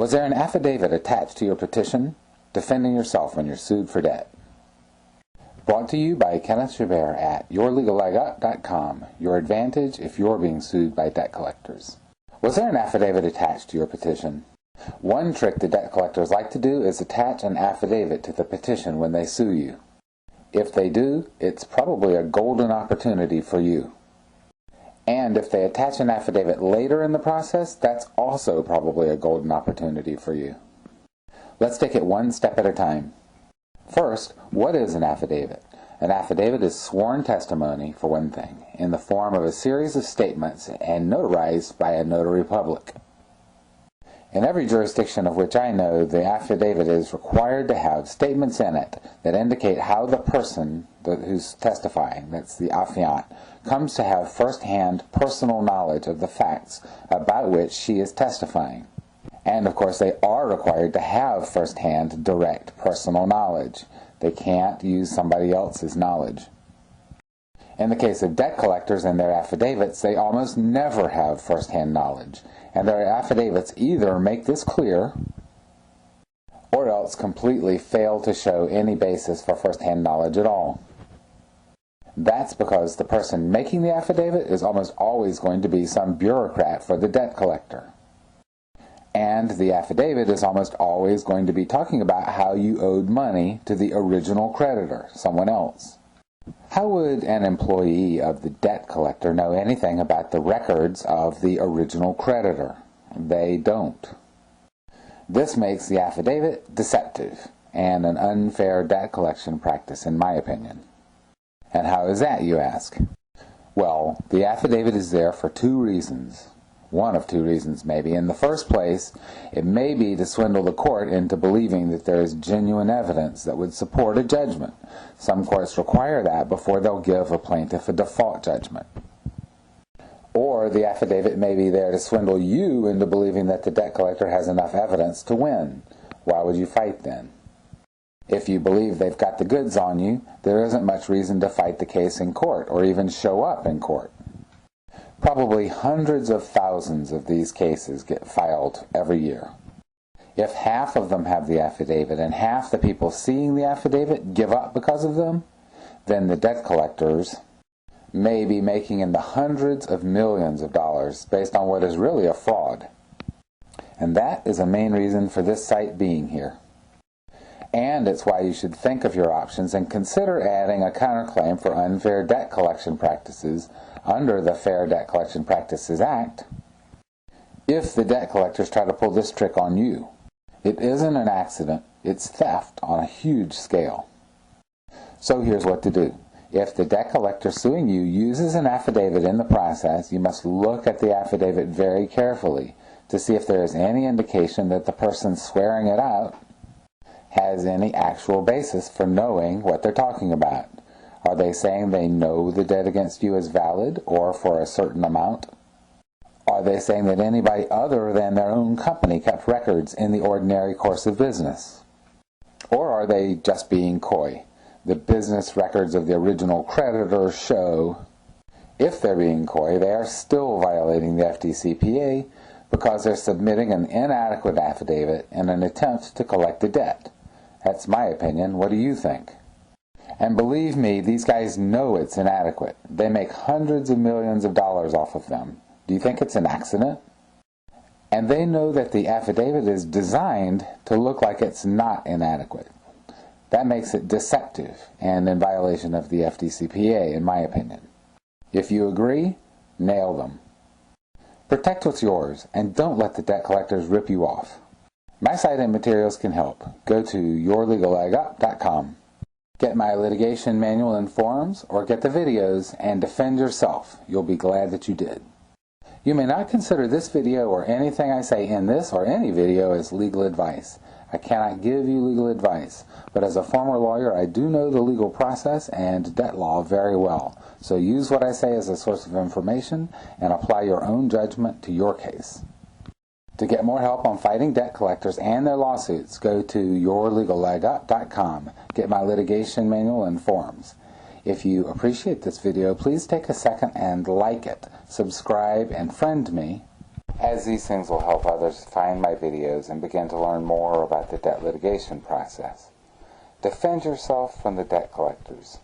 Was there an affidavit attached to your petition defending yourself when you're sued for debt? Brought to you by Kenneth Chabert at yourlegallegup.com. Your advantage if you're being sued by debt collectors. Was there an affidavit attached to your petition? One trick the debt collectors like to do is attach an affidavit to the petition when they sue you. If they do, it's probably a golden opportunity for you. And if they attach an affidavit later in the process, that's also probably a golden opportunity for you. Let's take it one step at a time. First, what is an affidavit? An affidavit is sworn testimony, for one thing, in the form of a series of statements and notarized by a notary public. In every jurisdiction of which I know, the affidavit is required to have statements in it that indicate how the person who's testifying, that's the affiant, comes to have first-hand personal knowledge of the facts about which she is testifying. And of course they are required to have first-hand direct personal knowledge. They can't use somebody else's knowledge. In the case of debt collectors and their affidavits, they almost never have first-hand knowledge, and their affidavits either make this clear or else completely fail to show any basis for first-hand knowledge at all. That's because the person making the affidavit is almost always going to be some bureaucrat for the debt collector. And the affidavit is almost always going to be talking about how you owed money to the original creditor, someone else. How would an employee of the debt collector know anything about the records of the original creditor? They don't. This makes the affidavit deceptive and an unfair debt collection practice, in my opinion. And how is that, you ask? Well, the affidavit is there for two reasons. One of two reasons, maybe. In the first place, it may be to swindle the court into believing that there is genuine evidence that would support a judgment. Some courts require that before they'll give a plaintiff a default judgment. Or the affidavit may be there to swindle you into believing that the debt collector has enough evidence to win. Why would you fight then? If you believe they've got the goods on you, there isn't much reason to fight the case in court or even show up in court. Probably hundreds of thousands of these cases get filed every year. If half of them have the affidavit and half the people seeing the affidavit give up because of them, then the debt collectors may be making in the hundreds of millions of dollars based on what is really a fraud. And that is a main reason for this site being here. And it's why you should think of your options and consider adding a counterclaim for unfair debt collection practices under the Fair Debt Collection Practices Act if the debt collectors try to pull this trick on you. It isn't an accident, it's theft on a huge scale. So here's what to do. If the debt collector suing you uses an affidavit in the process, you must look at the affidavit very carefully to see if there is any indication that the person swearing it out has any actual basis for knowing what they're talking about. Are they saying they know the debt against you is valid or for a certain amount? Are they saying that anybody other than their own company kept records in the ordinary course of business? Or are they just being coy? The business records of the original creditor show, if they're being coy, they are still violating the FDCPA because they're submitting an inadequate affidavit in an attempt to collect the debt. That's my opinion. What do you think? And believe me, these guys know it's inadequate. They make hundreds of millions of dollars off of them. Do you think it's an accident? And they know that the affidavit is designed to look like it's not inadequate. That makes it deceptive and in violation of the FDCPA, in my opinion. If you agree, nail them. Protect what's yours, and don't let the debt collectors rip you off. My site and materials can help. Go to yourlegallegup.com. Get my litigation manual and forums, or get the videos and defend yourself. You'll be glad that you did. You may not consider this video or anything I say in this or any video as legal advice. I cannot give you legal advice, but as a former lawyer, I do know the legal process and debt law very well. So use what I say as a source of information and apply your own judgment to your case. To get more help on fighting debt collectors and their lawsuits, go to yourlegallegup.com. Get my litigation manual and forums. If you appreciate this video, please take a second and like it, subscribe, and friend me. as these things will help others find my videos and begin to learn more about the debt litigation process. Defend yourself from the debt collectors.